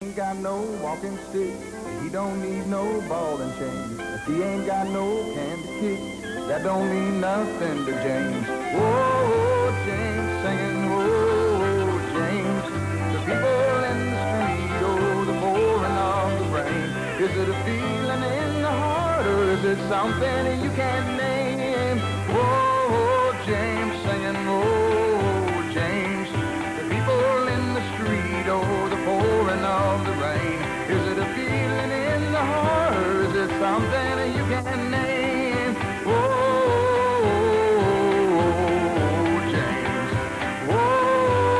Ain't got no walking stick, he don't need no ball and chain. If he ain't got no can to kick, that don't mean nothing to James. Whoa, James singing, whoa, James. The people in the street, oh, the pouring of the rain. Is it a feeling in the heart, or is it something you can't name? Whoa, James singing, whoa, James. The people in the street, oh, the pouring of the rain. Is it a feeling in the heart, or is it something you can't name? Whoa, James. Whoa,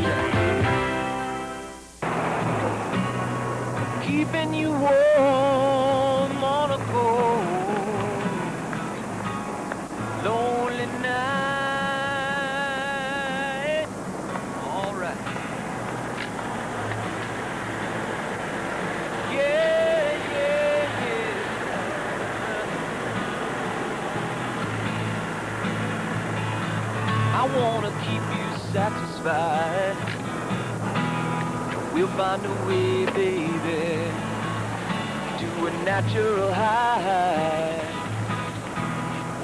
James. Keeping you warm on a cold, lonely night. All right. Yeah, yeah, yeah. I wanna keep you satisfied. We'll find a way, baby, to a natural high.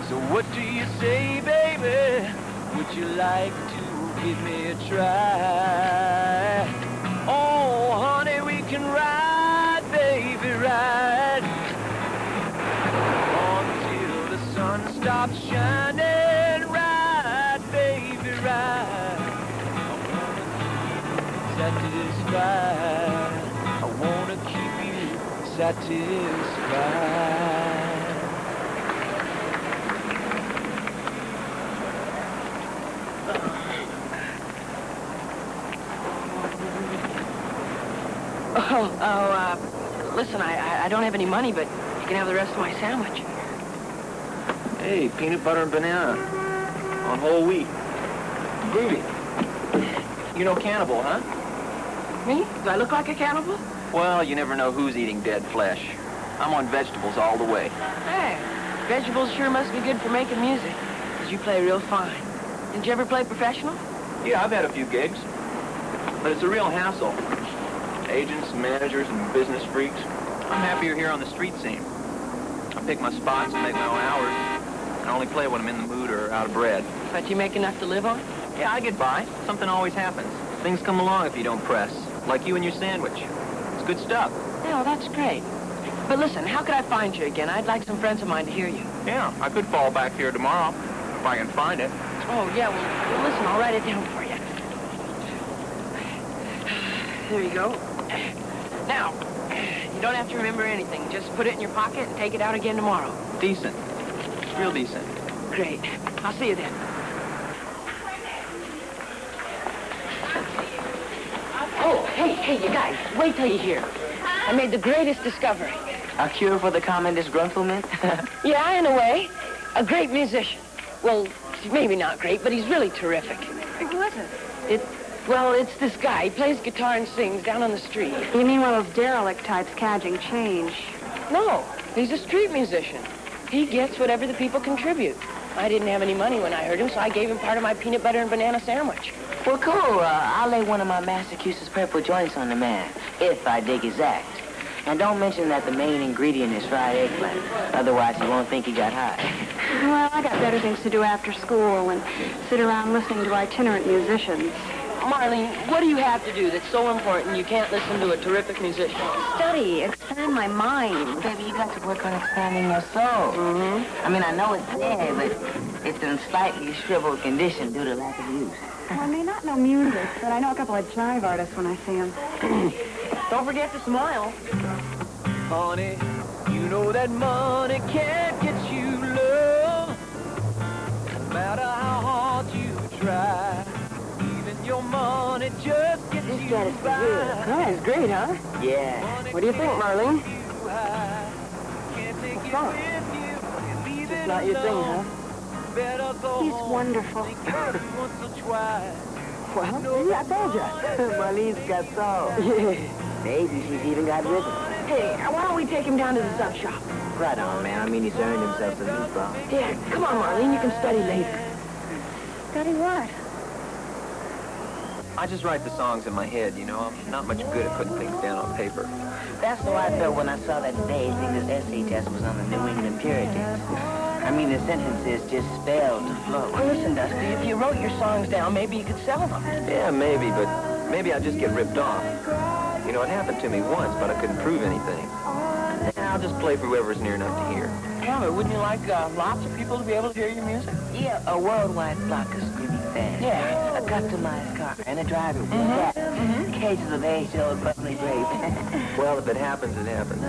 So what do you say, baby? Would you like to give me a try? Oh, honey, we can ride, baby, ride until the sun stops shining. Ride, baby, ride. Satisfied. I wanna keep you satisfied. Listen, I don't have any money, but you can have the rest of my sandwich. Hey, peanut butter and banana on whole wheat. Groovy. You know cannibal, huh? Me? Do I look like a cannibal? Well, you never know who's eating dead flesh. I'm on vegetables all the way. Hey, vegetables sure must be good for making music, 'cause you play real fine. Did you ever play professional? Yeah, I've had a few gigs, but it's a real hassle. Agents, managers, and business freaks. I'm happier here on the street scene. I pick my spots and make my own hours. I only play when I'm in the mood or out of bread. But you make enough to live on? Yeah, I get by. Something always happens. Things come along if you don't press. Like you and your sandwich. It's good stuff. Yeah, well, that's great. But listen, how could I find you again? I'd like some friends of mine to hear you. Yeah, I could fall back here tomorrow if I can find it. Oh, yeah, well, listen, I'll write it down for you. There you go. Now, you don't have to remember anything. Just put it in your pocket and take it out again tomorrow. Decent. Real decent. Great. I'll see you then. Oh, hey, you guys, wait till you hear. I made the greatest discovery. A cure for the common disgruntlement? Yeah, in a way. A great musician. Well, maybe not great, but he's really terrific. Who is it? It's this guy. He plays guitar and sings down on the street. You mean one of those derelict types cadging change? No, he's a street musician. He gets whatever the people contribute. I didn't have any money when I heard him, so I gave him part of my peanut butter and banana sandwich. Well, cool. I'll lay one of my Massachusetts purple joints on the man, if I dig his act. And don't mention that the main ingredient is fried eggplant. Otherwise, he won't think he got high. Well, I got better things to do after school than sit around listening to itinerant musicians. Marlene, what do you have to do that's so important you can't listen to a terrific musician? Study, expand my mind. Baby, you got to work on expanding your soul. Mm-hmm. I mean, I know it's there, but it's in slightly shriveled condition due to lack of use. Well, I may not know music, but I know a couple of jive artists when I see them. Don't forget to smile. Honey, you know that money can't get you love. No matter how hard you try. Your money just gets This you cat is for by. real. Oh, it's great, huh? Yeah. What do you think, Marlene? What's wrong? It's not your thing, huh? He's wonderful. Well, see, I told you. Marlene's got soul. Yeah. Maybe she's even got rhythm. Hey, why don't we take him down to the sub shop? Right on, man. I mean, he's earned himself a new bum. Yeah, come on, Marlene. You can study later. Study what? I just write the songs in my head, you know. I'm not much good at putting things down on paper. That's how I felt when I saw that today's English essay test was on the New England Puritans. I mean, the sentences just failed to flow. Well, listen, Dusty, if you wrote your songs down, maybe you could sell them. Yeah, maybe, but maybe I'd just get ripped off. You know, it happened to me once, but I couldn't prove anything. I'll just play for whoever's near enough to hear. Yeah, but wouldn't you like lots of people to be able to hear your music? Yeah, a worldwide flock of screaming fans. Yeah. A customized car and a driver with that. Cases of age-old bubbly grape. Well, if it happens, it happens.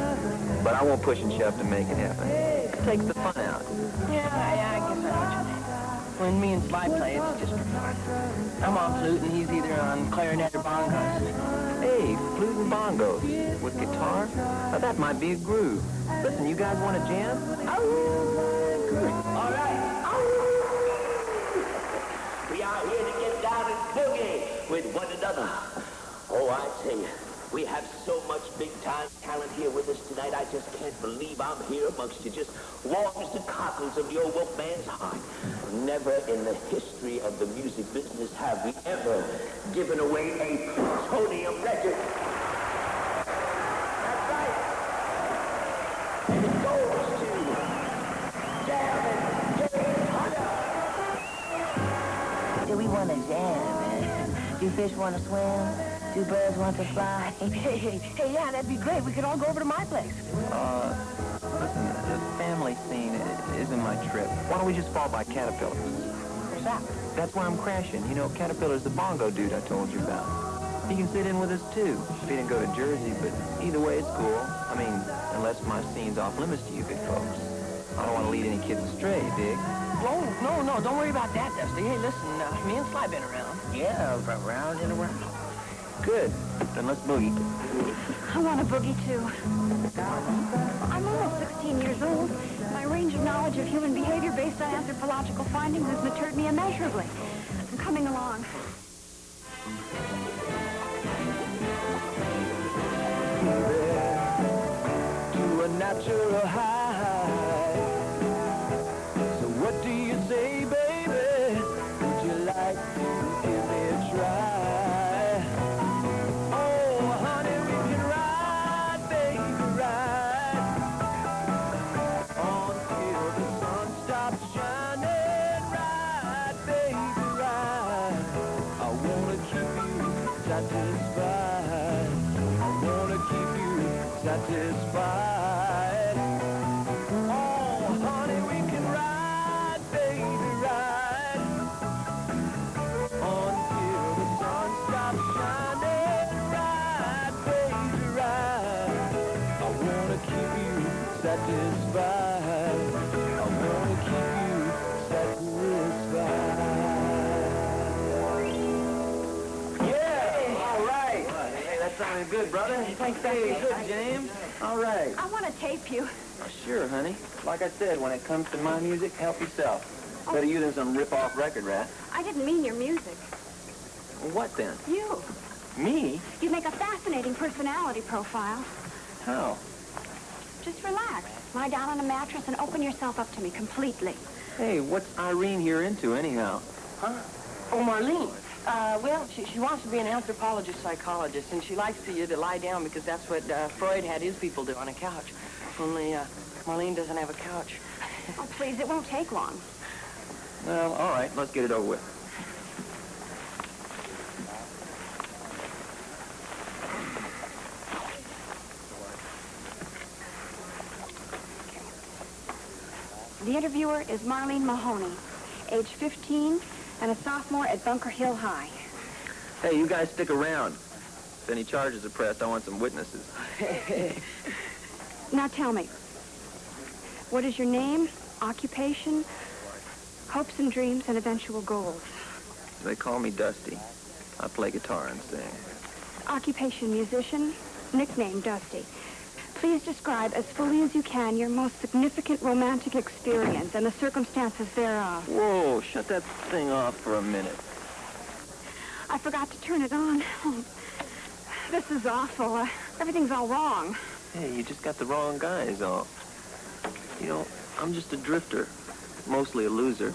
But I won't push and shove to make it happen. It takes the fun out. Yeah, I guess I know what you mean. When me and Sly play, it's just for fun. I'm on flute, and he's either on clarinet or bongos. Hey, flute and bongos with guitar? Now, that might be a groove. Listen, you guys want to jam? Good. All right. We are here to get down and boogie with one another. Oh, I tell you, we have so much big-time talent here with us tonight. I just can't believe I'm here amongst you. Just warms the cockles of the old Wolfman's heart. Never in the history of the music business have we ever given away a plutonium record. That's right. And it goes to Jam and James Hunter. Do we want to jam, man? Do fish want to swim? Do birds want to fly? Hey, yeah, that'd be great. We could all go over to my place. Listen, the family scene isn't my trip. Why don't we just fall by Caterpillar? What's that? That's where I'm crashing. You know, Caterpillar's the bongo dude I told you about. He can sit in with us, too. He didn't go to Jersey, but either way, it's cool. I mean, unless my scene's off limits to you good folks. I don't want to lead any kids astray, dig? No, don't worry about that, Dusty. Hey, listen, me and Sly been around. Yeah, round and around. Good. Then let's boogie. I want a boogie, too. I'm almost 16 years old. My range of knowledge of human behavior based on anthropological findings has matured me immeasurably. I'm coming along. To a natural high. So what do you say, baby? Would you like to give me a try? Oh, honey, we can ride, baby, ride until the sun stops shining. Ride, baby, ride. I wanna keep you satisfied. I wanna keep you satisfied. Oh, honey, we can ride, baby, ride until the sun stops shining. Ride, baby, ride. I wanna keep you satisfied. I wanna keep you satisfied. Yeah, all right. Hey, that sounded good, brother. Thanks, Hey, Dusty. good, James. All right. I want to tape you. Oh, sure, honey. Like I said, when it comes to my music, help yourself. Better you than some rip-off record rat. I didn't mean your music. Well, what then? You. Me? You make a fascinating personality profile. How? Just relax. Lie down on a mattress and open yourself up to me completely. Hey, what's Irene here into, anyhow? Huh? Oh, Marlene. Well, she wants to be an anthropologist psychologist, and she likes for you to lie down because that's what Freud had his people do on a couch. Only Marlene doesn't have a couch. Oh, please, it won't take long. Well, all right, let's get it over with. The interviewer is Marlene Mahoney, age 15, and a sophomore at Bunker Hill High. Hey, you guys stick around. If any charges are pressed, I want some witnesses. Now tell me, what is your name, occupation, hopes and dreams, and eventual goals? They call me Dusty. I play guitar and sing. Occupation, musician, nickname Dusty. Please describe as fully as you can your most significant romantic experience and the circumstances thereof. Whoa, shut that thing off for a minute. I forgot to turn it on. Oh, this is awful. Everything's all wrong. Hey, you just got the wrong guy is all. You know, I'm just a drifter, mostly a loser.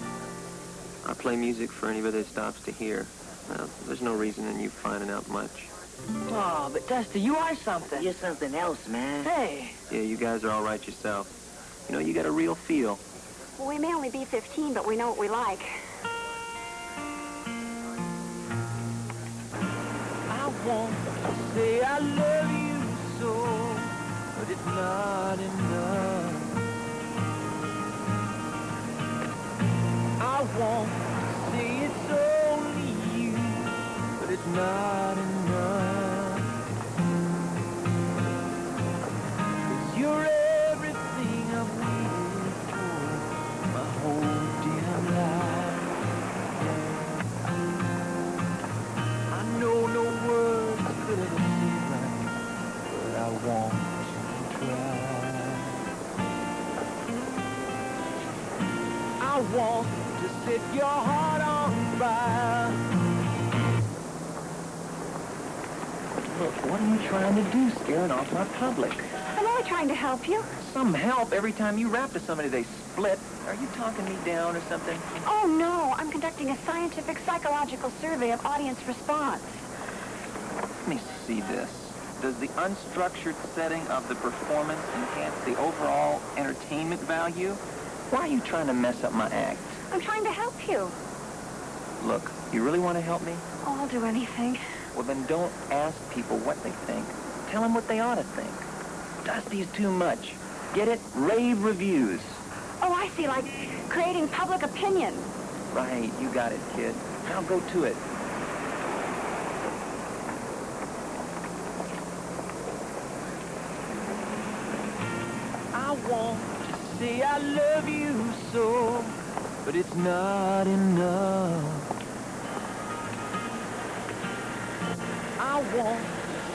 I play music for anybody that stops to hear. Well, there's no reason in you finding out much. Oh, but Dusty, you are something. You're something else, man. Hey. Yeah, you guys are all right yourself. You know, you got a real feel. Well, we may only be 15, but we know what we like. I want to say I love you so, but it's not enough. I want to say it's only you, but it's not enough. 'Cause you're everything I've waited for my whole damn life. I know no words could ever say right, but I want to try. I want to set your heart on fire. Look, what are you trying to do, scaring off my public? I'm only trying to help you. Some help. Every time you rap to somebody, they split. Are you talking me down or something? Oh, no. I'm conducting a scientific psychological survey of audience response. Let me see this. Does the unstructured setting of the performance enhance the overall entertainment value? Why are you trying to mess up my act? I'm trying to help you. Look, you really want to help me? Oh, I'll do anything. Well, then don't ask people what they think. Tell them what they ought to think. Dusty's too much. Get it? Rave reviews. Oh, I see, like creating public opinion. Right, you got it, kid. Now go to it. I want to say I love you so, but it's not enough. I want to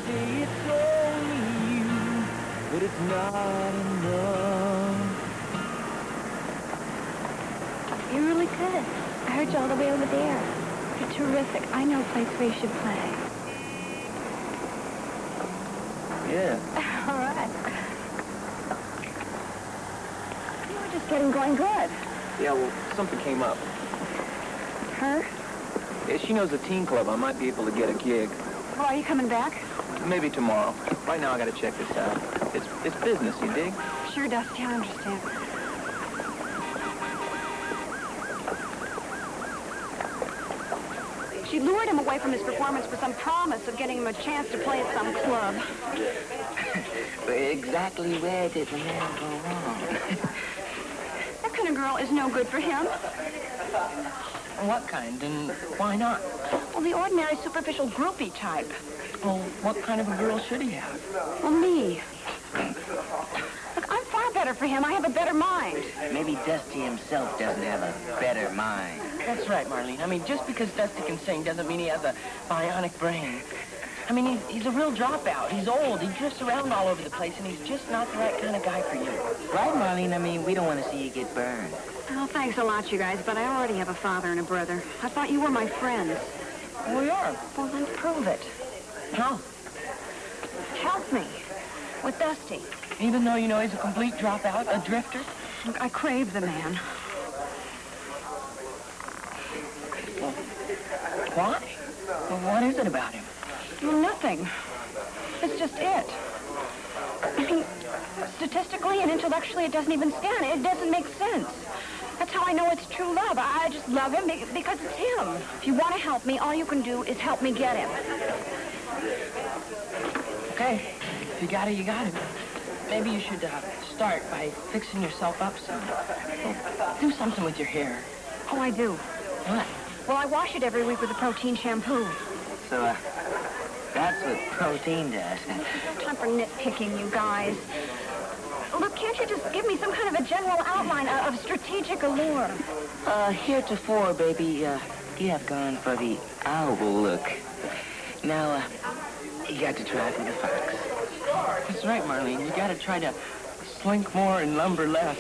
say it's only you, but it's not enough. You're really good. I heard you all the way over there. You're terrific. I know a place where you should play. Yeah. All right. You were just getting going good. Yeah, well, something came up. Her? Yeah, she knows a teen club. I might be able to get a gig. Well, are you coming back? Maybe tomorrow. Right now, I gotta check this out. It's business, you dig? Sure, Dusty. I understand. She lured him away from his performance with some promise of getting him a chance to play at some club. But exactly where did the man go wrong? That kind of girl is no good for him. What kind, and why not? Well, the ordinary superficial groupie type. Well, what kind of a girl should he have? Well, me. Look, I'm far better for him. I have a better mind. Maybe Dusty himself doesn't have a better mind. That's right, Marlene. I mean, just because Dusty can sing doesn't mean he has a bionic brain. I mean, he's a real dropout. He's old. He drifts around all over the place, and he's just not the right kind of guy for you. Right, Marlene? I mean, we don't want to see you get burned. Oh, thanks a lot, you guys, but I already have a father and a brother. I thought you were my friends. We are. Well, then prove it. How? Help me. With Dusty. Even though you know he's a complete dropout, a drifter? Look, I crave the man. Why? Well, what is it about him? Well, nothing. It's just it. I mean, statistically and intellectually, it doesn't even stand. It doesn't make sense. That's how I know it's true love. I just love him because it's him. If you want to help me, all you can do is help me get him. Okay. If you got it, you got it. Maybe you should start by fixing yourself up some. Well, do something with your hair. Oh, I do. What? Well, I wash it every week with a protein shampoo. So, that's what protein does. Time for nitpicking, you guys. Look, can't you just give me some kind of a general outline of strategic allure? Heretofore, baby, you have gone for the owl look. Now, you got to try for the fox. That's right, Marlene. You gotta try to slink more and lumber less.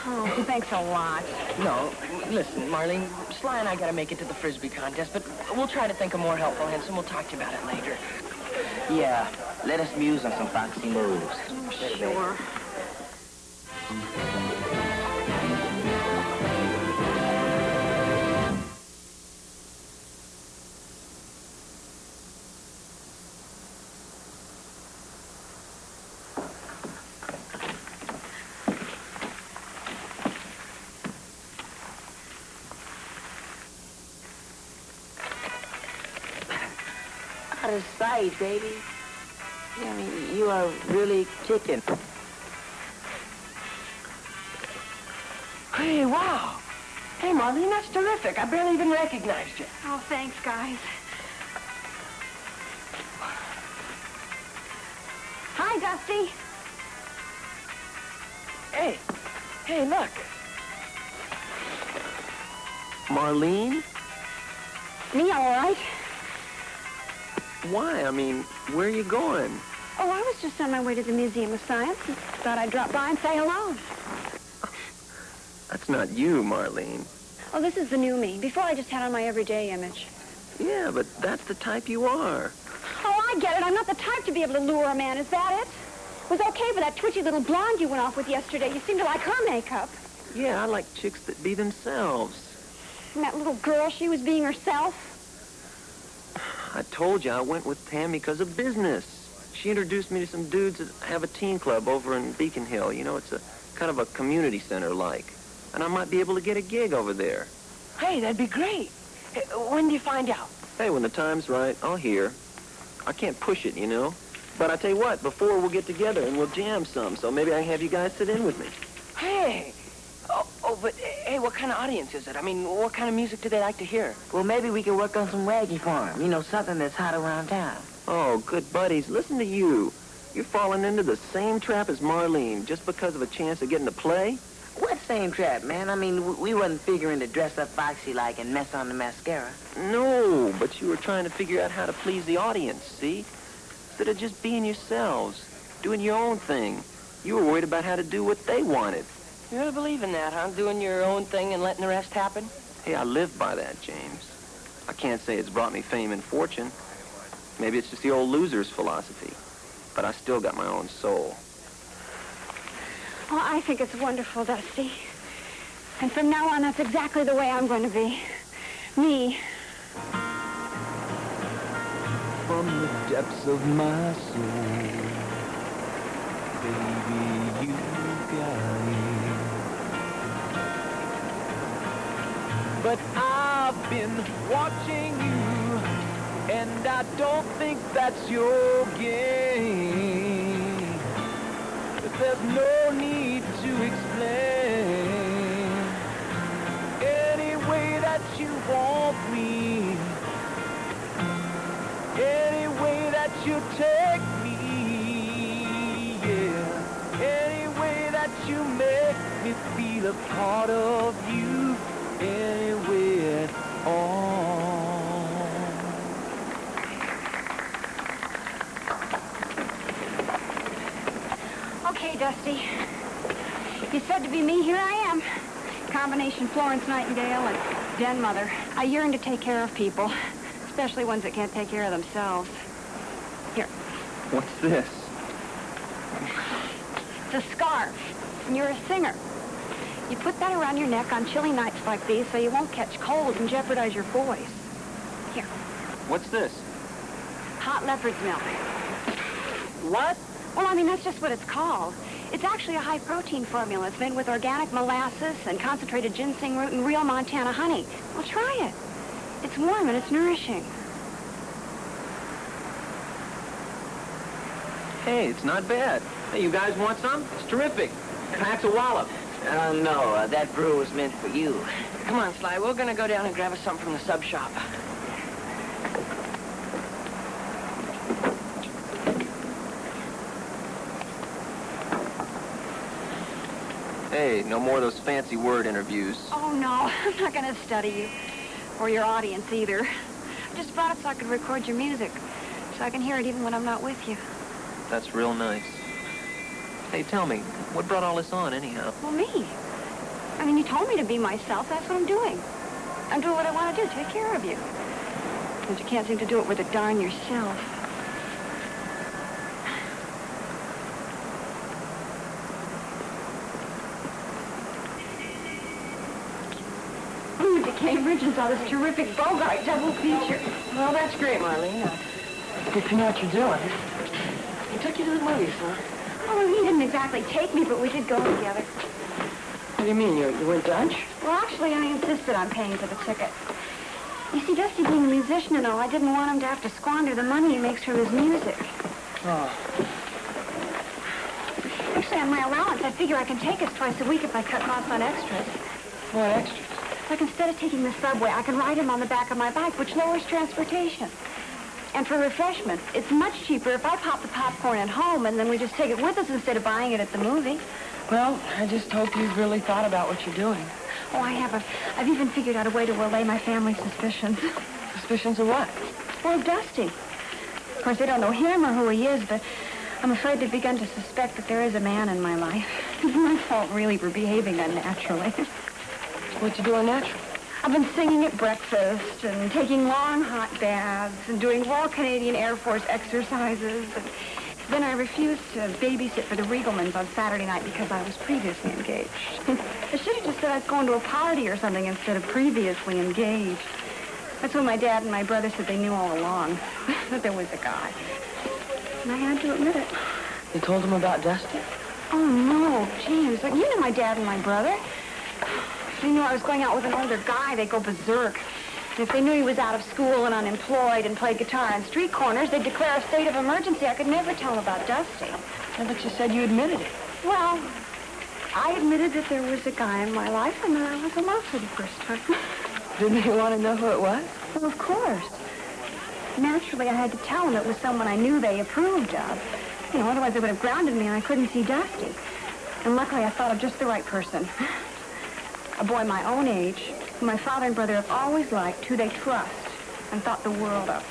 Oh, thanks a lot. No, listen, Marlene, Sly and I gotta make it to the Frisbee contest, but we'll try to think of more helpful hints, and we'll talk to you about it later. Yeah, let us muse on some foxy moves. Sure. Out of sight, baby. Yeah, I mean, you are really kicking. Hey, wow. Hey, Marlene, that's terrific. I barely even recognized you. Oh, thanks, guys. Hi, Dusty. Hey, look. Marlene? Me, all right? Why? I mean, where are you going? Oh, I was just on my way to the Museum of Science. Thought I'd drop by and say hello. That's not you, Marlene. Oh, this is the new me. Before I just had on my everyday image. Yeah, but that's the type you are. Oh, I get it. I'm not the type to be able to lure a man. Is that it? It was okay for that twitchy little blonde you went off with yesterday. You seemed to like her makeup. Yeah, I like chicks that be themselves. And that little girl, she was being herself. I told you I went with Pam because of business. She introduced me to some dudes that have a teen club over in Beacon Hill. You know, it's a kind of a community center-like. And I might be able to get a gig over there. Hey, that'd be great. Hey, when do you find out? Hey, when the time's right, I'll hear. I can't push it, you know. But I tell you what, before we'll get together and we'll jam some, so maybe I can have you guys sit in with me. Hey. But hey, what kind of audience is it? I mean, what kind of music do they like to hear? Well, maybe we can work on some raggy for him. You know, something that's hot around town. Oh, good buddies, listen to you. You're falling into the same trap as Marlene just because of a chance of getting to play? What same trap, man? I mean, we wasn't figuring to dress up foxy-like and mess on the mascara. No, but you were trying to figure out how to please the audience, see? Instead of just being yourselves, doing your own thing. You were worried about how to do what they wanted. You really believe in that, huh? Doing your own thing and letting the rest happen? Hey, I live by that, James. I can't say it's brought me fame and fortune. Maybe it's just the old loser's philosophy. But I still got my own soul. Oh, I think it's wonderful, Dusty. And from now on, that's exactly the way I'm going to be. Me. From the depths of my soul, baby, you got it. But I've been watching you, and I don't think that's your game. But there's no need to explain. Any way that you want me, any way that you take me, yeah. Any way that you make me feel a part of you, any way at all. Okay, Dusty. You said to be me, here I am. Combination Florence Nightingale and den mother. I yearn to take care of people, especially ones that can't take care of themselves. Here. What's this? It's a scarf, and you're a singer. You put that around your neck on chilly nights like these so you won't catch cold and jeopardize your voice. Here. What's this? Hot leopard's milk. What? Well, I mean, that's just what it's called. It's actually a high-protein formula. It's made with organic molasses and concentrated ginseng root and real Montana honey. Well, try it. It's warm and it's nourishing. Hey, it's not bad. Hey, you guys want some? It's terrific. Packs a wallop. No, that brew was meant for you. Come on, Sly. We're going to go down and grab us something from the sub shop. Hey, no more of those fancy word interviews. Oh, no. I'm not going to study you. Or your audience, either. I just brought it so I could record your music. So I can hear it even when I'm not with you. That's real nice. Hey, tell me, what brought all this on, anyhow? Well, me. I mean, you told me to be myself. That's what I'm doing. I'm doing what I want to do, take care of you. But you can't seem to do it with a darn yourself. Moved to Cambridge and saw this terrific Bogart double feature. Well, that's great, Marlene. If you know what you're doing. He took you to the movies, huh? Oh, well, he didn't exactly take me, but we did go together. What do you mean? You went Dutch? Well, actually, I insisted on paying for the ticket. You see, Dusty being a musician and all, I didn't want him to have to squander the money he makes from his music. Oh. Actually, on my allowance, I figure I can take us twice a week if I cut costs on extras. What extras? Like, instead of taking the subway, I can ride him on the back of my bike, which lowers transportation. And for refreshment, it's much cheaper if I pop the popcorn at home and then we just take it with us instead of buying it at the movie. Well, I just hope you've really thought about what you're doing. Oh, I have. I've even figured out a way to allay my family's suspicions. Suspicions of what? Well, of Dusty. Of course, they don't know him or who he is, but I'm afraid they've begun to suspect that there is a man in my life. It's my fault, really, for behaving unnaturally. What you doing natural? I've been singing at breakfast and taking long hot baths and doing Royal Canadian Air Force exercises. And then I refused to babysit for the Riegelmans on Saturday night because I was previously engaged. I should have just said I was going to a party or something instead of previously engaged. That's when my dad and my brother said they knew all along that there was a guy. And I had to admit it. You told them about Dusty? Oh, no, James. Like, you know my dad and my brother. If they knew I was going out with an older guy, they'd go berserk. And if they knew he was out of school and unemployed and played guitar on street corners, they'd declare a state of emergency. I could never tell them about Dusty. Yeah, but you said you admitted it. Well, I admitted that there was a guy in my life and that I was in love for the first time. Didn't you want to know who it was? Well, of course. Naturally, I had to tell them it was someone I knew they approved of. You know, otherwise they would have grounded me and I couldn't see Dusty. And luckily, I thought of just the right person. A boy my own age, who my father and brother have always liked, who they trust and thought the world of.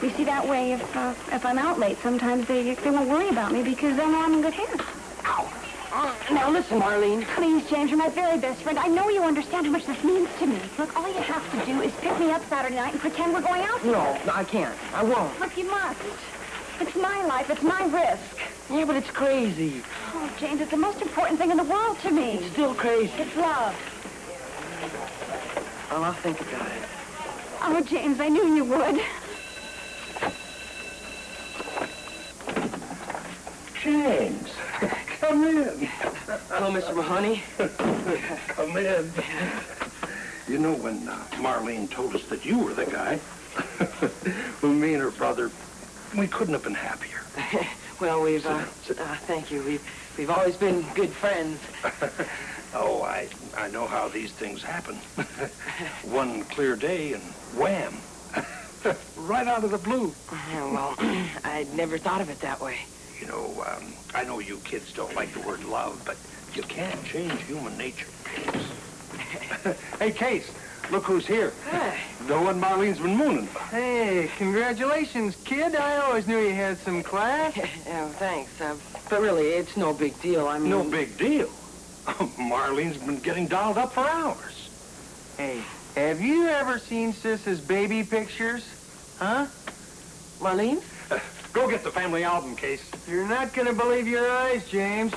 You see, that way, if I'm out late, sometimes they won't worry about me because they'll know I'm in good hands. Ow. Now listen, Marlene. Please, James, you're my very best friend. I know you understand how much this means to me. Look, all you have to do is pick me up Saturday night and pretend we're going out together. No, I can't. I won't. Look, you must. It's my life. It's my risk. Yeah, but it's crazy. Oh, James, it's the most important thing in the world to me. It's still crazy. It's love. Well, I'll think about it. Oh, James, I knew you would. James, come in. Hello, Mr. Mahoney. Come in. You know, when Marlene told us that you were the guy, well, me and her brother, we couldn't have been happier. Well, thank you. We've always been good friends. Oh, I know how these things happen. One clear day and wham. Right out of the blue. Yeah, well, I'd never thought of it that way. You know, I know you kids don't like the word love, but you can't change human nature, Case. Hey, Case, look who's here. Hi. The one Marlene's been mooning for. Hey, congratulations, kid. I always knew you had some class. Yeah, thanks. But really, it's no big deal. I mean... No big deal. Marlene's been getting dolled up for hours. Hey, have you ever seen Sis's baby pictures? Huh? Marlene? Go get the family album, Case. You're not gonna believe your eyes, James.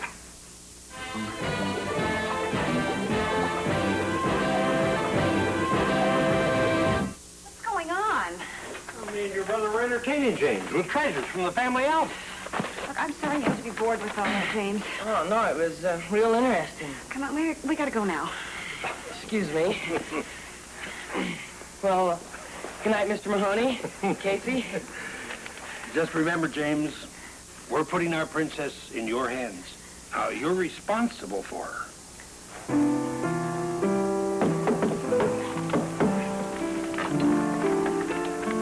What's going on? Me and your brother were entertaining James with treasures from the family album. Look, I'm sorry you have to be bored with all that, James. Oh, no, it was real interesting. Come on, we gotta go now. Excuse me. Well, good night, Mr. Mahoney. Casey. Just remember, James, we're putting our princess in your hands. Now, you're responsible for her.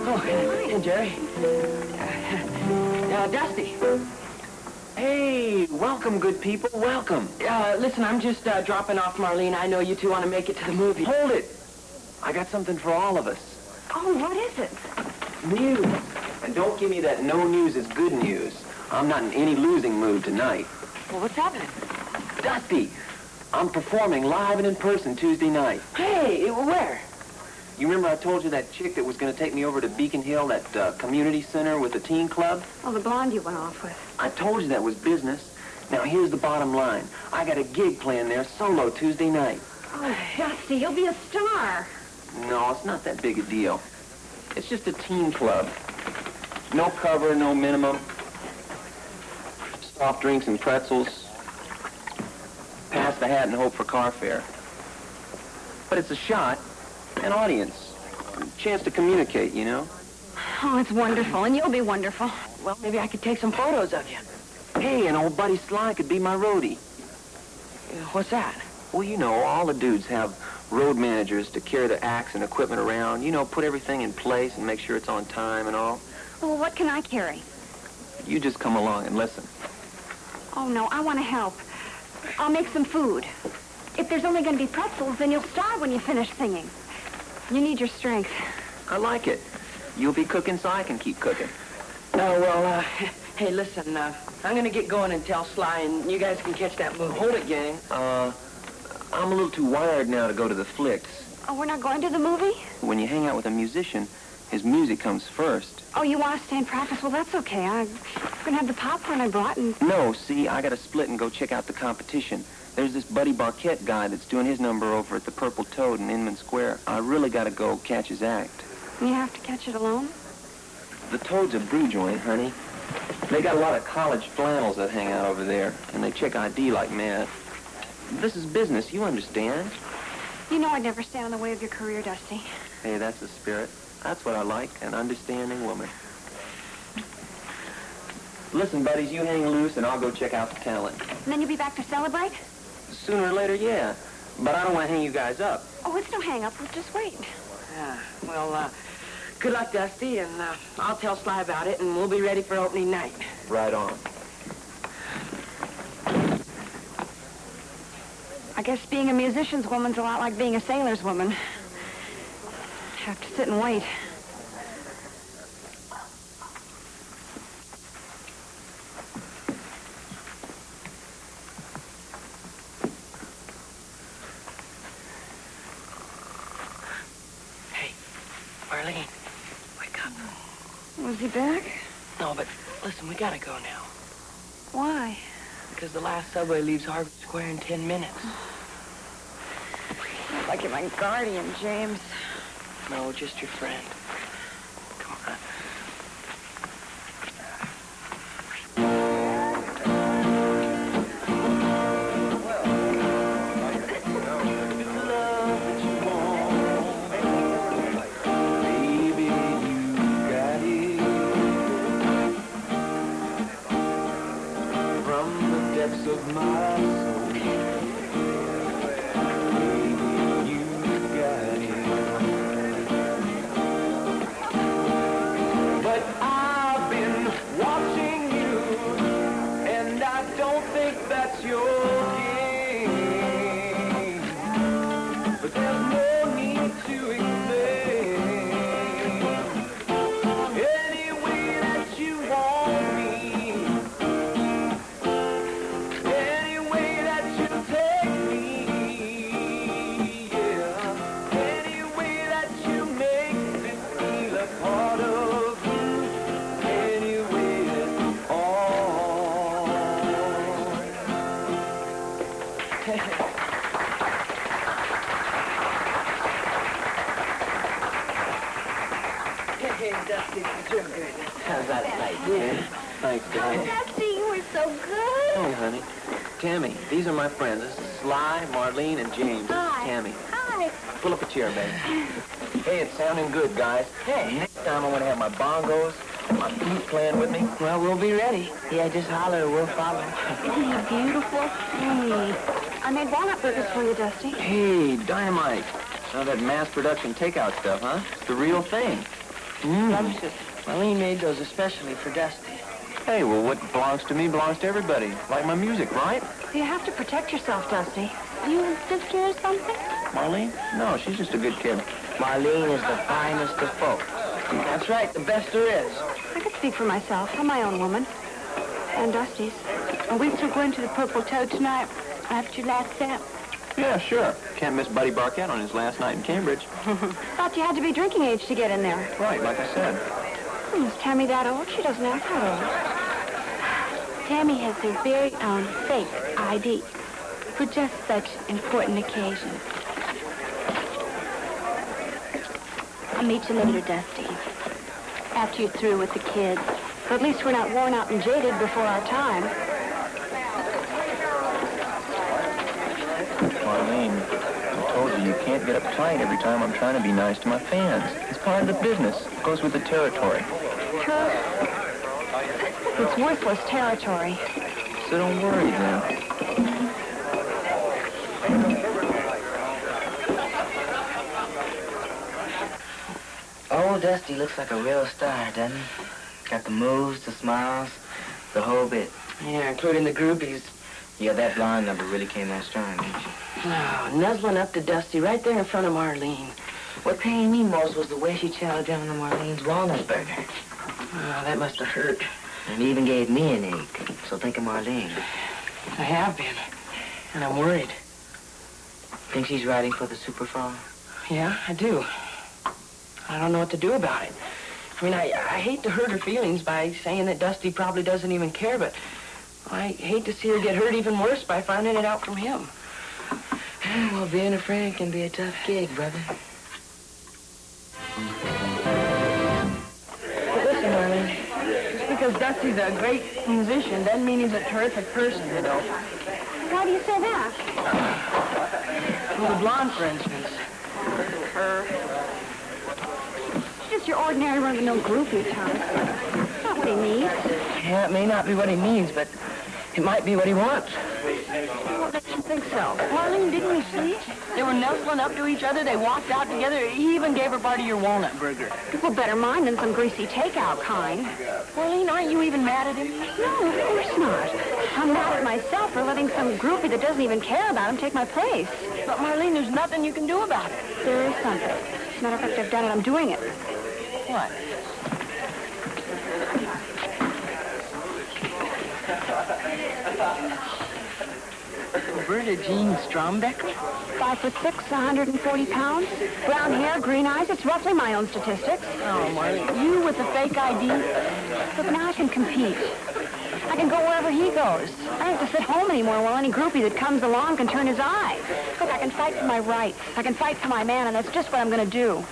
Oh, hey, Jerry. Dusty. Hey, welcome, good people, welcome. Listen, I'm just dropping off Marlene. I know you two want to make it to the movie. Hold it. I got something for all of us. Oh, what is it? News. And don't give me that no news is good news. I'm not in any losing mood tonight. Well, what's happening? Dusty, I'm performing live and in person Tuesday night. Hey, where? You remember I told you that chick that was going to take me over to Beacon Hill, that community center with the teen club? Oh, the blonde you went off with. I told you that was business. Now, here's the bottom line. I got a gig playing there solo Tuesday night. Oh, Dusty, you'll be a star. No, it's not that big a deal. It's just a teen club. No cover, no minimum. Soft drinks and pretzels. Pass the hat and hope for car fare. But it's a shot, an audience. chance to communicate, you know? Oh, it's wonderful, and you'll be wonderful. Well, maybe I could take some photos of you. Hey, and old buddy Sly could be my roadie. What's that? Well, you know, all the dudes have road managers to carry their acts and equipment around, you know, put everything in place and make sure it's on time and all. Well, what can I carry? You just come along and listen. Oh, no, I want to help. I'll make some food. If there's only going to be pretzels, then you'll starve when you finish singing. You need your strength. I like it. You'll be cooking so I can keep cooking. Oh, well, hey, listen, I'm going to get going and tell Sly, and you guys can catch that movie. Hold it, gang. I'm a little too wired now to go to the flicks. Oh, we're not going to the movie? When you hang out with a musician, his music comes first. Oh, you want to stay and practice? Well, that's okay. I'm going to have the popcorn I brought and... No, see, I got to split and go check out the competition. There's this Buddy Barquette guy that's doing his number over at the Purple Toad in Inman Square. I really got to go catch his act. You have to catch it alone? The Toad's a brew joint, honey. They got a lot of college flannels that hang out over there, and they check ID like mad. This is business, you understand. You know I'd never stand in the way of your career, Dusty. Hey, that's the spirit. That's what I like, an understanding woman. Listen, buddies, you hang loose, and I'll go check out the talent. And then you'll be back to celebrate? Sooner or later, yeah. But I don't want to hang you guys up. Oh, it's no hang-up. We'll just wait. Yeah, well, good luck, Dusty, and I'll tell Sly about it, and we'll be ready for opening night. Right on. I guess being a musician's woman's a lot like being a sailor's woman. Have to sit and wait. Hey, Marlene, wake up. Was he back? No, but listen, we gotta go now. Why? Because the last subway leaves Harvard Square in 10 minutes. Like you're my guardian, James. No, just your friend. Come on. Of my soul, baby, you got it. But I've been watching you, and I don't think that's your game. But there's no need to explain. Any way that you want me. How's that like? Yeah. Thanks, Dad. Dusty, you were so good. Hey, honey. Tammy, these are my friends. This is Sly, Marlene, and James. This is Hi. Tammy. Hi. Pull up a chair, baby. Hey, it's sounding good, guys. Hey, next time I want to have my bongos, my flute playing with me. Well, we'll be ready. Yeah, just holler, we'll follow. Isn't he beautiful? Hey. I made walnut burgers for you, Dusty. Hey, dynamite. Now that mass production takeout stuff, huh? It's the real thing. Synopsis. Marlene made those especially for Dusty. Hey, well, what belongs to me belongs to everybody. Like my music, right? You have to protect yourself, Dusty. You a sister or something? Marlene? No, she's just a good kid. Marlene is the finest of folk. That's right, the best there is. I could speak for myself. I'm my own woman. And Dusty's. Are we still going to the Purple Toad tonight after your last set? Yeah, sure. Can't miss Buddy Barquette on his last night in Cambridge. Thought you had to be drinking age to get in there. Right, like I said. Is Tammy that old? She doesn't act that old. Tammy has her very own fake ID for just such important occasions. I'll meet you later, Dusty. After you're through with the kids. Or at least we're not worn out and jaded before our time. Marlene, I told you You can't get uptight every time I'm trying to be nice to my fans. It's part of the business. It goes with the territory. It's worthless territory. So don't worry, then. Old Dusty looks like a real star, doesn't he? Got the moves, the smiles, the whole bit. Yeah, including the groupies. Yeah, that blonde number really came on strong, didn't she? Oh, nuzzling up to Dusty right there in front of Marlene. What pained me most was the way she chowed down on Marlene's walnut burger. Oh, that must have hurt. And it even gave me an ache. So think of Marlene. I have been. And I'm worried. Think she's riding for the Super Fall? Yeah, I do. I don't know what to do about it. I mean, I hate to hurt her feelings by saying that Dusty probably doesn't even care, but I hate to see her get hurt even worse by finding it out from him. Well, being a friend can be a tough gig, brother. But listen, Marlene, just because Dusty's a great musician doesn't mean he's a terrific person, you know. Why do you say that? Well, the blonde, for instance. She's just your ordinary run-of-the-mill groupie, Tom. That's not what he needs. Yeah, it may not be what he needs, but it might be what he wants. What makes you think so? Marlene, didn't you see? They were nuzzling up to each other. They walked out together. He even gave her part of your walnut burger. Well, better mine than some greasy takeout kind. Marlene, aren't you even mad at him? No, of course not. I'm mad at myself for letting some groupie that doesn't even care about him take my place. But, Marlene, there's nothing you can do about it. There is something. As a matter of fact, I've done it. I'm doing it. What? Roberta Jean Strombecker? 5'6", 140 pounds. Brown hair, green eyes. It's roughly my own statistics. Oh, Marlene, you with the fake ID? But now I can compete. I can go wherever he goes. I don't have to sit home anymore while any groupie that comes along can turn his eye. Look, I can fight for my rights. I can fight for my man, and that's just what I'm going to do.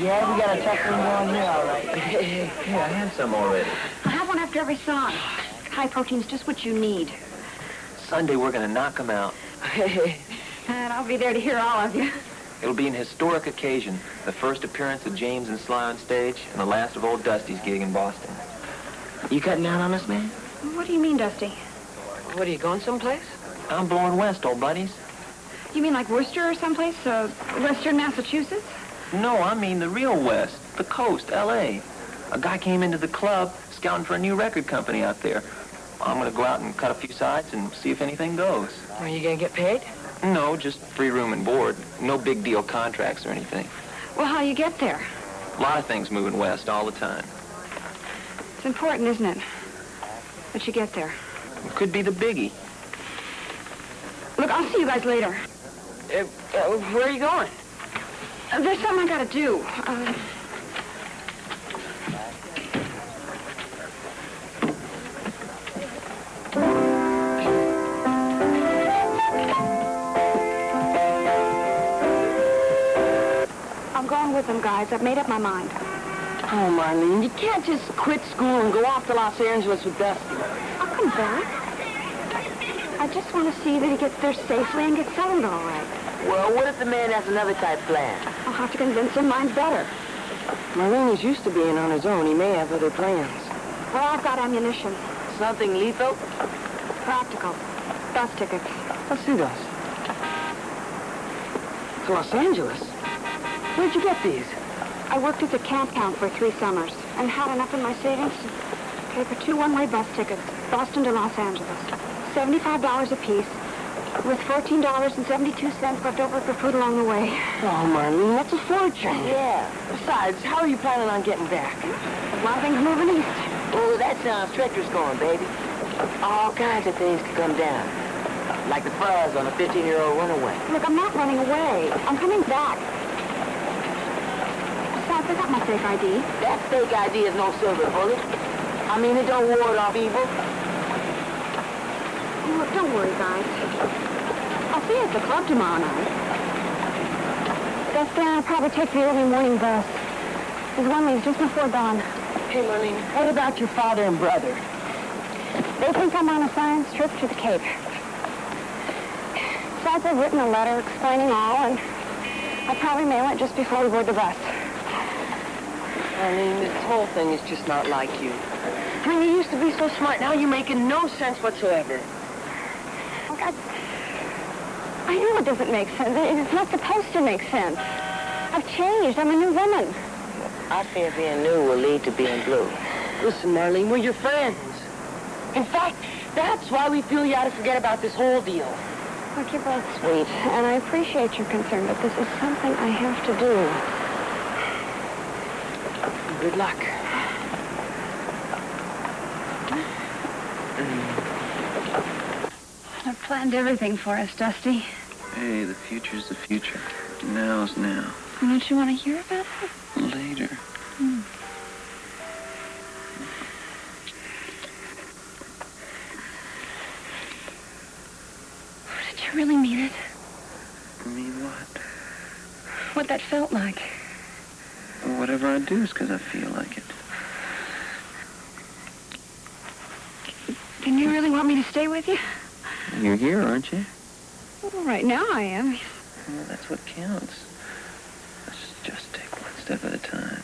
Yeah, we got a tough one going here, all right. Here, I had some already. I'll have one after every song. High protein's just what you need. Sunday, we're going to knock 'em out. And I'll be there to hear all of you. It'll be an historic occasion. The first appearance of James and Sly on stage, and the last of old Dusty's gig in Boston. You cutting out on us, man? What do you mean, Dusty? What, are you going someplace? I'm blowing west, old buddies. You mean like Worcester or someplace? Western Massachusetts? No, I mean the real West, the coast, L.A. A guy came into the club scouting for a new record company out there. I'm going to go out and cut a few sides and see if anything goes. Are you going to get paid? No, just free room and board. No big deal contracts or anything. Well, how you get there? A lot of things moving west all the time. It's important, isn't it? That you get there. It could be the biggie. Look, I'll see you guys later. Where are you going? There's something I gotta do. I'm going with them, guys. I've made up my mind. Oh, Marlene, you can't just quit school and go off to Los Angeles with Dusty. I'll come back. I just want to see that he gets there safely and gets settled all right. Well, what if the man has another type plan? I'll have to convince him mine's better. Marlene is used to being on his own. He may have other plans. Well, I've got ammunition. Something lethal? Practical. Bus tickets. Let's see those. To Los Angeles? Where'd you get these? I worked at the camp town for 3 summers and had enough in my savings to pay for 2 one-way bus tickets, Boston to Los Angeles. $75 apiece, With $14.72 left over for food along the way. Oh, Marlene, that's a fortune. Yeah. Besides, how are you planning on getting back? A lot of things moving east. Oh, that sounds treacherous going, baby. All kinds of things could come down. Like the fuzz on a 15-year-old runaway. Look, I'm not running away. I'm coming back. Besides, I got my fake ID. That fake ID is no silver bullet. I mean, it don't ward off evil. Look, don't worry, guys. I'll see you at the club tomorrow night. Dusty, I'll probably take the early morning bus. There's one leaves just before dawn. Hey, Marlene, what about your father and brother? They think I'm on a science trip to the Cape. Besides, I've written a letter explaining all, and I'll probably mail it just before we board the bus. Marlene, this whole thing is just not like you. I mean, you used to be so smart. Now you're making no sense whatsoever. Look, I know it doesn't make sense. It's not supposed to make sense. I've changed. I'm a new woman. I fear being new will lead to being blue. Listen, Marlene, we're your friends. In fact, that's why we feel you ought to forget about this whole deal. Look, you're both sweet, and I appreciate your concern, but this is something I have to do. Good luck. I've planned everything for us, Dusty. Hey, the future's the future. Now's now. Don't you want to hear about it? Later. Did you really mean it? Mean what? What that felt like? Well, whatever I do is because I feel like it. Then you really want me to stay with you? You're here, aren't you? Well, right now I am. Well, that's what counts. Let's just take one step at a time.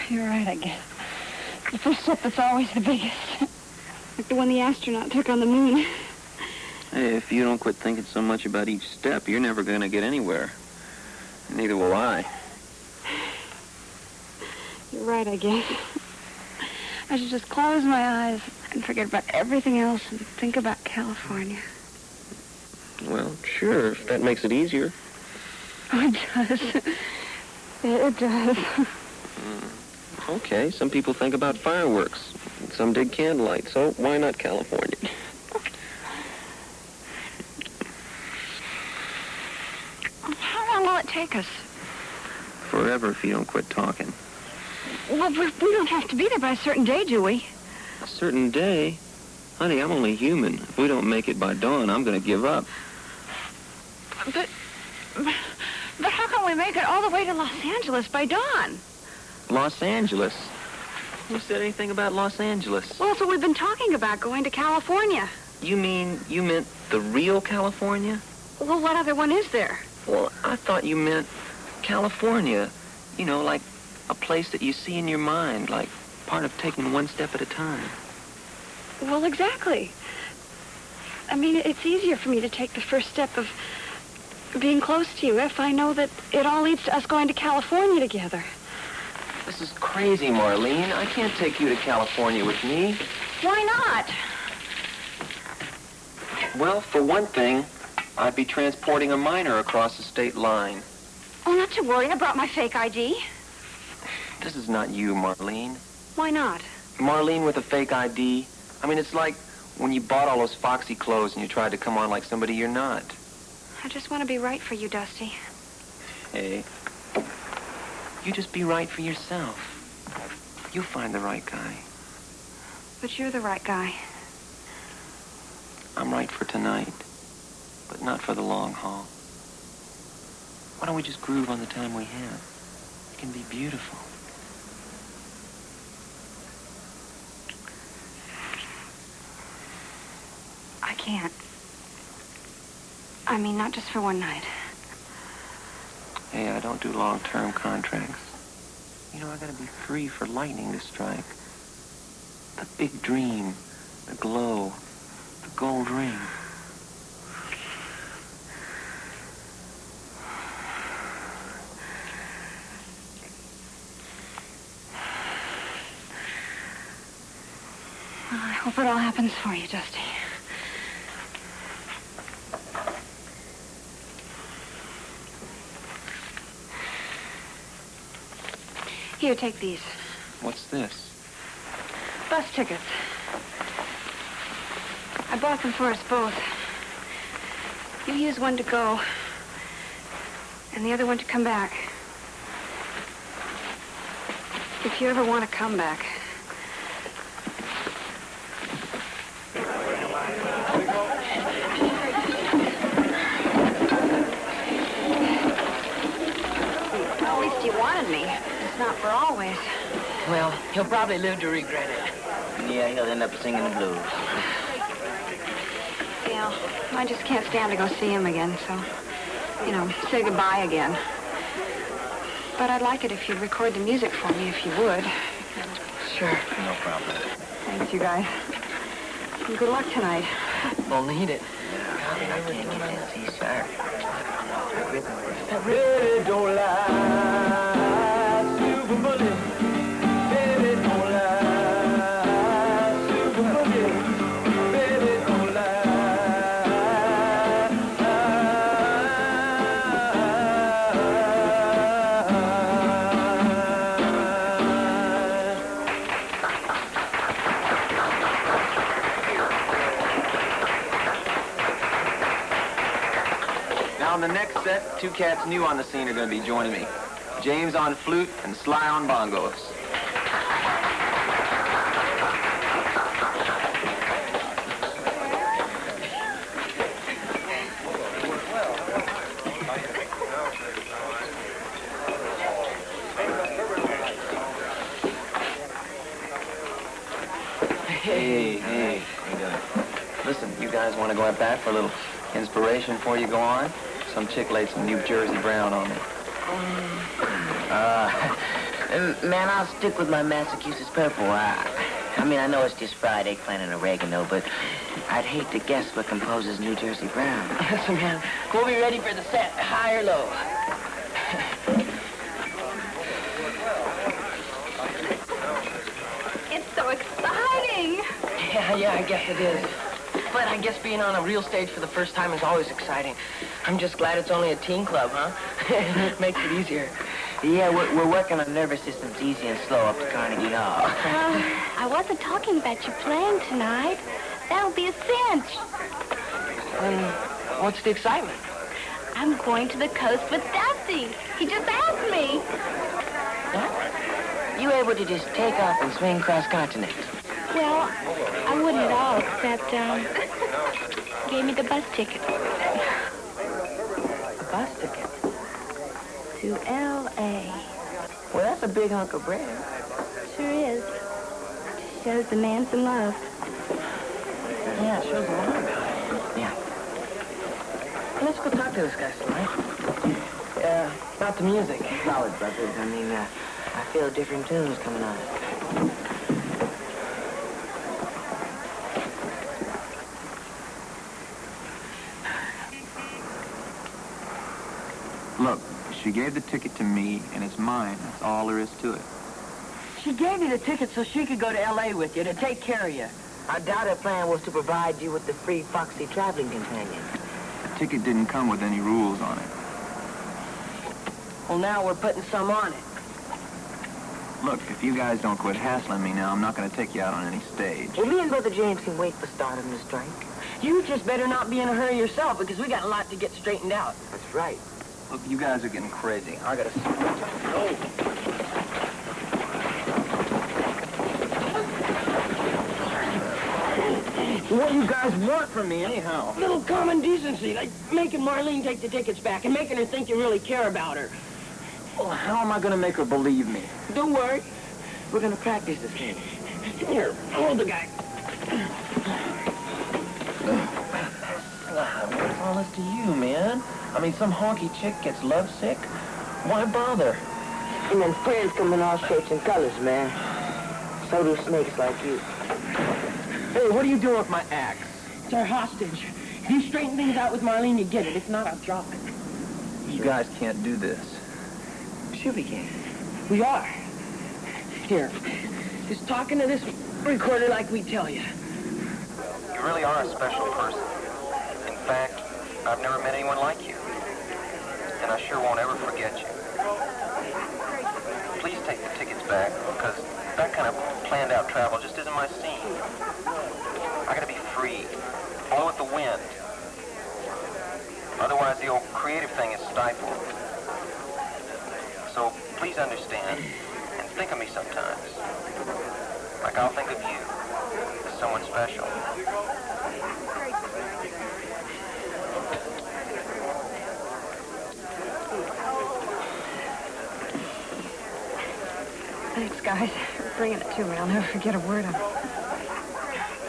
You're right, I guess. The first step is always the biggest. Like the one the astronaut took on the moon. Hey, if you don't quit thinking so much about each step, you're never going to get anywhere. Neither will I. You're right, I guess. I should just close my eyes and forget about everything else and think about California. Well, sure, if that makes it easier. Oh, it does. It does. Okay, some people think about fireworks. Some dig candlelight, so why not California? How long will it take us? Forever if you don't quit talking. Well, we don't have to be there by a certain day, do we? A certain day? Honey, I'm only human. If we don't make it by dawn, I'm going to give up. But how can we make it all the way to Los Angeles by dawn? Los Angeles? Who said anything about Los Angeles? Well, that's what we've been talking about, going to California. You meant the real California? Well, what other one is there? Well, I thought you meant California. You know, like a place that you see in your mind, like part of taking one step at a time. Well, exactly. I mean, it's easier for me to take the first step of being close to you if I know that it all leads to us going to California together. This is crazy, Marlene. I can't take you to California with me. Why not? Well, for one thing, I'd be transporting a minor across the state line. Oh, not to worry. I brought my fake ID. This is not you, Marlene. Why not? Marlene with a fake ID. I mean, it's like when you bought all those foxy clothes and you tried to come on like somebody you're not. I just want to be right for you, Dusty. Hey, you just be right for yourself. You'll find the right guy. But you're the right guy. I'm right for tonight, but not for the long haul. Why don't we just groove on the time we have? It can be beautiful. I can't. I mean, not just for one night. Hey, I don't do long-term contracts. You know, I gotta be free for lightning to strike. The big dream, the glow, the gold ring. Well, I hope it all happens for you, Dusty. Here, take these. What's this? Bus tickets. I bought them for us both. You use one to go, and the other one to come back. If you ever want to come back. At least you wanted me. It's not for always. Well, he'll probably live to regret it. Yeah, he'll end up singing the blues. Yeah, I just can't stand to go see him again, so, say goodbye again. But I'd like it if you'd record the music for me, if you would. Sure. No problem. Thanks, you guys. And good luck tonight. We'll need it. I can't get that C sharp. Baby, don't lie, super bully. Baby, don't lie, super bully. Baby, don't lie. Now, in the next set, two cats new on the scene are going to be joining me. James on flute and Sly on bongos. Hey, how you doing? Listen, you guys want to go at that for a little inspiration before you go on? Some chick laid some New Jersey brown on me. Man, I'll stick with my Massachusetts purple. I mean, I know it's just fried eggplant and oregano, but I'd hate to guess what composes New Jersey brown. Yes, man. We'll be ready for the set, high or low. It's so exciting. Yeah, I guess it is. But I guess being on a real stage for the first time is always exciting. I'm just glad it's only a teen club, huh? Makes it easier. Yeah, we're working on nervous systems easy and slow up to Carnegie Hall. I wasn't talking about you playing tonight. That'll be a cinch. What's the excitement? I'm going to the coast with Dusty. He just asked me. You able to just take off and swing cross-continent? Well, I wouldn't at all, except, gave me the bus ticket. A bus ticket? To L.A. Well, that's a big hunk of bread. Sure is. Shows the man some love. Yeah, it shows a lot about it. Yeah. Let's go talk to this guy, Sly. About the music. Solid, brothers. I mean, I feel different tunes coming on. Look, she gave the ticket to me, and it's mine. That's all there is to it. She gave you the ticket so she could go to L.A. with you to take care of you. I doubt her plan was to provide you with the free Foxy traveling companion. The ticket didn't come with any rules on it. Well, now we're putting some on it. Look, if you guys don't quit hassling me now, I'm not going to take you out on any stage. Well, me and Brother James can wait for starting the strike. You just better not be in a hurry yourself, because we got a lot to get straightened out. That's right. Look, you guys are getting crazy. I got to... What do you guys want from me, anyhow? A little common decency, like making Marlene take the tickets back and making her think you really care about her. Well, how am I going to make her believe me? Don't worry. We're going to practice this game. Here, hold the guy. What's all this to you, man? I mean, some honky chick gets lovesick. Why bother? And then friends come in all shapes and colors, man. So do snakes like you. Hey, what are you doing with my axe? It's our hostage. If you straighten things out with Marlene, you get it. If not, I'll drop it. You guys can't do this. Sure we can. We are. Here, just talking to this recorder like we tell you. You really are a special person. In fact, I've never met anyone like you. And I sure won't ever forget you. please take the tickets back, because that kind of planned out travel just isn't my scene. I gotta be free, blow with the wind. Otherwise, the old creative thing is stifled. So please understand, and think of me sometimes. Like I'll think of you as someone special. Thanks, guys, for bringing it to me. I'll never forget a word of it.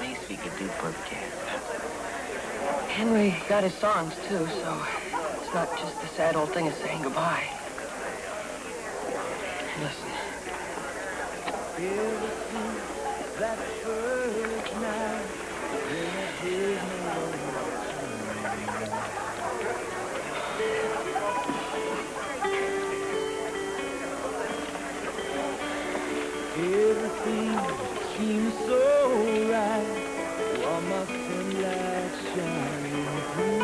Least we could do for the cat. Henry got his songs, too, so it's not just the sad old thing of saying goodbye. Listen. That first night, everything seems so right. Warm up and light shining through.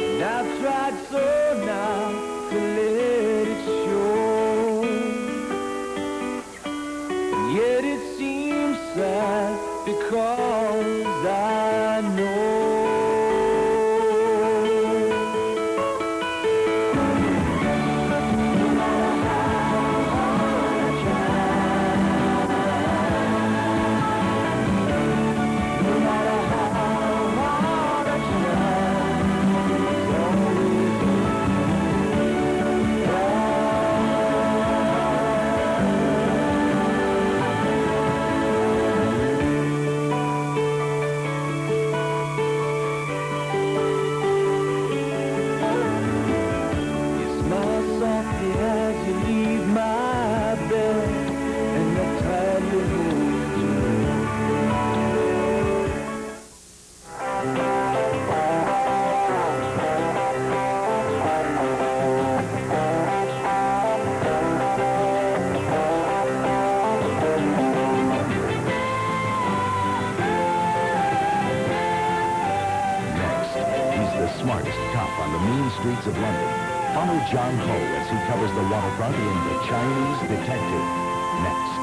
And I've tried so now to let it show, and yet it seems sad because I know. Smartest cop on the mean streets of London. Follow John Ho as he covers the waterfront in The Chinese Detective. Next.